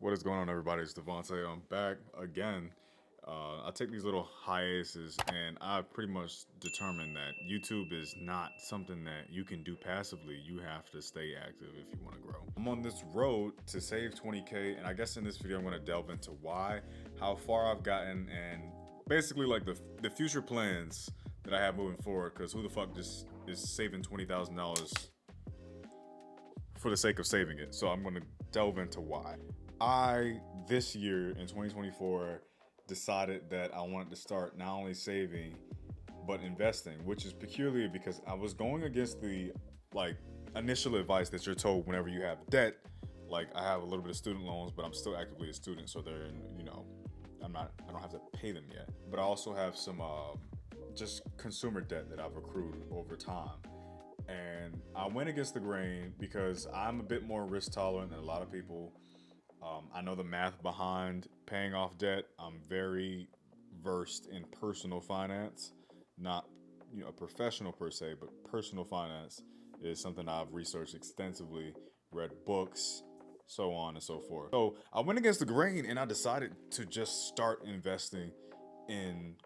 What is going on, everybody? It's Devontae. I'm back again. I take these little hiatuses, and I've pretty much determined that YouTube is not something that you can do passively. You have to stay active if you want to grow. I'm on this road to save 20K, and I guess in this video, I'm going to delve into why, how far I've gotten, and basically like the future plans that I have moving forward. Because who the fuck just is saving $20,000 for the sake of saving it? So I'm going to delve into why. This year in 2024, decided that I wanted to start not only saving, but investing, which is peculiar because I was going against the like initial advice that you're told whenever you have debt. Like I have a little bit of student loans, but I'm still actively a student, so they're I don't have to pay them yet. But I also have some just consumer debt that I've accrued over time. And I went against the grain because I'm a bit more risk tolerant than a lot of people. I know the math behind paying off debt. I'm very versed in personal finance, not a professional per se, but personal finance is something I've researched extensively, read books, so on and so forth. So I went against the grain and I decided to just start investing in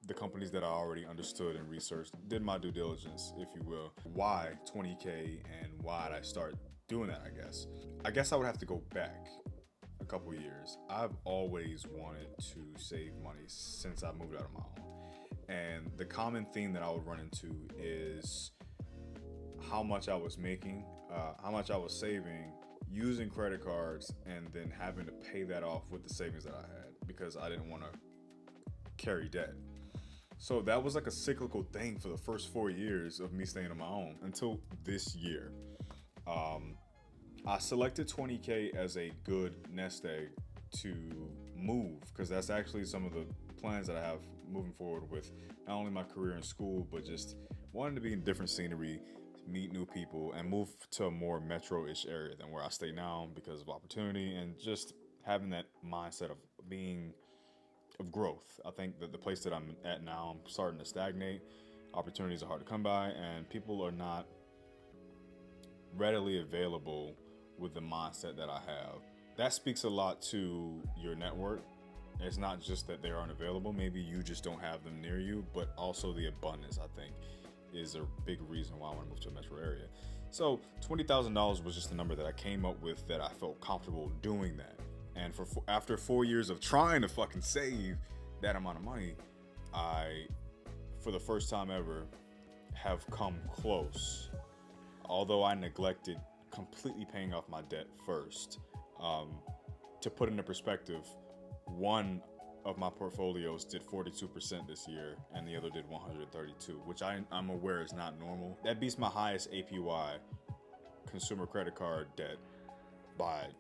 the companies that I already understood and researched, did my due diligence, if you will. Why 20K and why did I start doing that, I guess I would have to go back a couple years. I've always wanted to save money since I moved out of my home. And the common theme that I would run into is how much I was making, how much I was saving, using credit cards, and then having to pay that off with the savings that I had because I didn't want to carry debt. So that was like a cyclical thing for the first 4 years of me staying on my own until this year. I selected 20K as a good nest egg to move because that's actually some of the plans that I have moving forward with not only my career in school, but just wanting to be in different scenery, meet new people, and move to a more metro-ish area than where I stay now because of opportunity and just having that mindset of growth. I think that the place that I'm at now, I'm starting to stagnate. Opportunities are hard to come by, and people are not readily available with the mindset that I have. That speaks a lot to your network. It's not just that they aren't available, maybe you just don't have them near you, but also the abundance, I think, is a big reason why I want to move to a metro area. So $20,000 was just the number that I came up with that I felt comfortable doing that. And after 4 years of trying to fucking save that amount of money, I, for the first time ever, have come close. Although I neglected completely paying off my debt first. To put into perspective, one of my portfolios did 42% this year and the other did 132, which I'm aware is not normal. That beats my highest APY consumer credit card debt by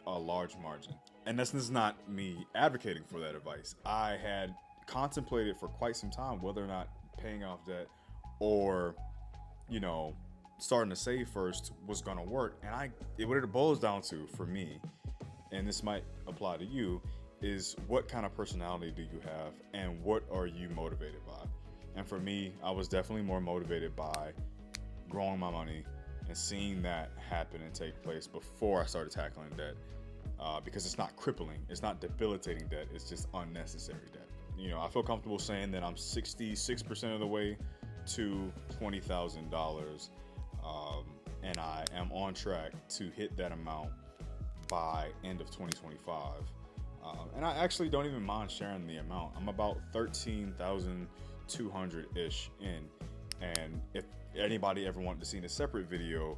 a large margin. And this is not me advocating for that advice. I had contemplated for quite some time whether or not paying off debt or, starting to save first was gonna work. And what it boils down to for me, and this might apply to you, is what kind of personality do you have and what are you motivated by? And for me, I was definitely more motivated by growing my money and seeing that happen and take place before I started tackling debt. Because it's not crippling, it's not debilitating debt, it's just unnecessary debt. I feel comfortable saying that I'm 66% of the way to $20,000, and I am on track to hit that amount by end of 2025. And I actually don't even mind sharing the amount. I'm about 13,200-ish in. And if anybody ever wanted to see in a separate video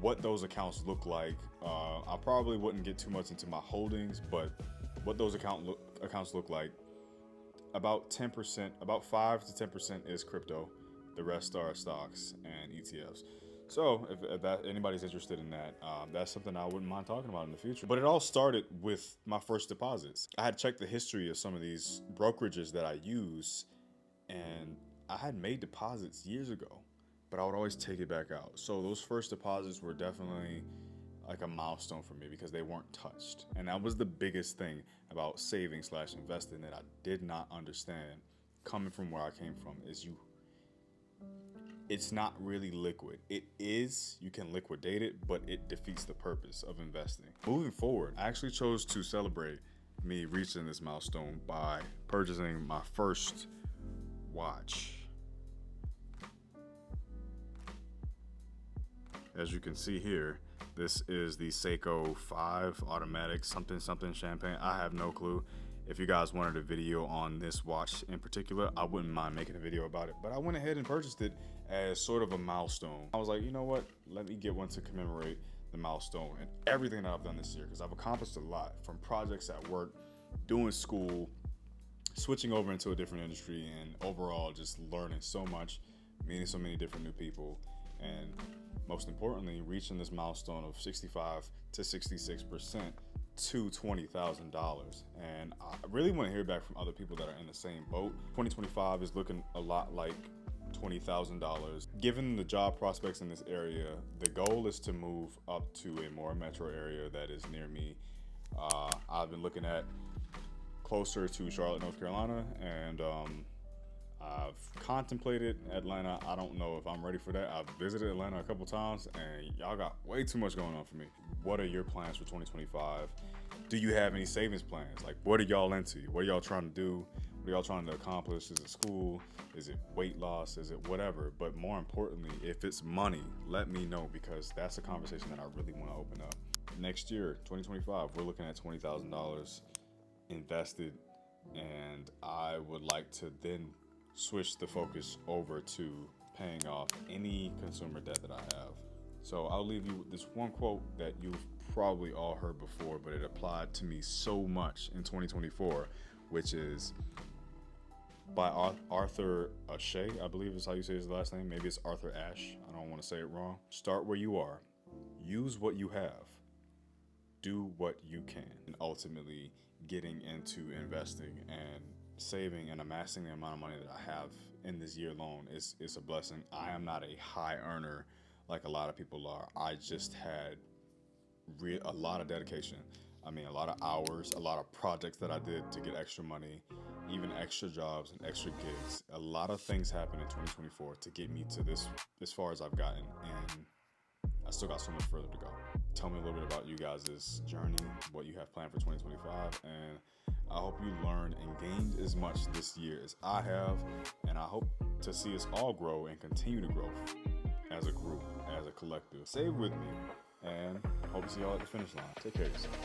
what those accounts look like, I probably wouldn't get too much into my holdings, but what those accounts look like, about 10%, about 5 to 10% is crypto. The rest are stocks and ETFs. So if anybody's interested in that, that's something I wouldn't mind talking about in the future. But it all started with my first deposits. I had checked the history of some of these brokerages that I use, and I had made deposits years ago, but I would always take it back out. So those first deposits were definitely like a milestone for me because they weren't touched. And that was the biggest thing about saving/investing that I did not understand coming from where I came from, is it's not really liquid. It is, you can liquidate it, but it defeats the purpose of investing. Moving forward, I actually chose to celebrate me reaching this milestone by purchasing my first watch. As you can see here, this is the Seiko 5 automatic something champagne. I have no clue. If you guys wanted a video on this watch in particular, I wouldn't mind making a video about it, but I went ahead and purchased it as sort of a milestone. I was like, you know what? Let me get one to commemorate the milestone and everything that I've done this year, because I've accomplished a lot, from projects at work, doing school, switching over into a different industry, and overall just learning so much, meeting so many different new people, and most importantly, reaching this milestone of 65 to 66% to $20,000. And I really want to hear back from other people that are in the same boat. 2025 is looking a lot like $20,000. Given the job prospects in this area, the goal is to move up to a more metro area that is near me. I've been looking at closer to Charlotte, North Carolina, and I've contemplated Atlanta. I don't know if I'm ready for that. I've visited Atlanta a couple times, and y'all got way too much going on for me. What are your plans for 2025? Do you have any savings plans? Like, what are y'all into? What are y'all trying to do? What are y'all trying to accomplish? Is it school? Is it weight loss? Is it whatever? But more importantly, if it's money, let me know, because that's a conversation that I really want to open up. Next year, 2025, we're looking at $20,000 invested, and I would like to then switch the focus over to paying off any consumer debt that I have. So I'll leave you with this one quote that you've probably all heard before, but it applied to me so much in 2024, which is by Arthur Ashe, I believe is how you say his last name. Maybe it's Arthur Ashe. I don't want to say it wrong. Start where you are. Use what you have. Do what you can. And ultimately getting into investing and saving and amassing the amount of money that I have in this year alone is a blessing. I am not a high earner like a lot of people are. I just had a lot of dedication. I mean, a lot of hours, a lot of projects that I did to get extra money, even extra jobs and extra gigs. A lot of things happened in 2024 to get me to this as far as I've gotten, and I still got so much further to go. Tell me a little bit about you guys' journey, what you have planned for 2025, and I hope you learned and gained as much this year as I have, and I hope to see us all grow and continue to grow as a group, as a collective. Save with me, and hope to see y'all at the finish line. Take care of yourself.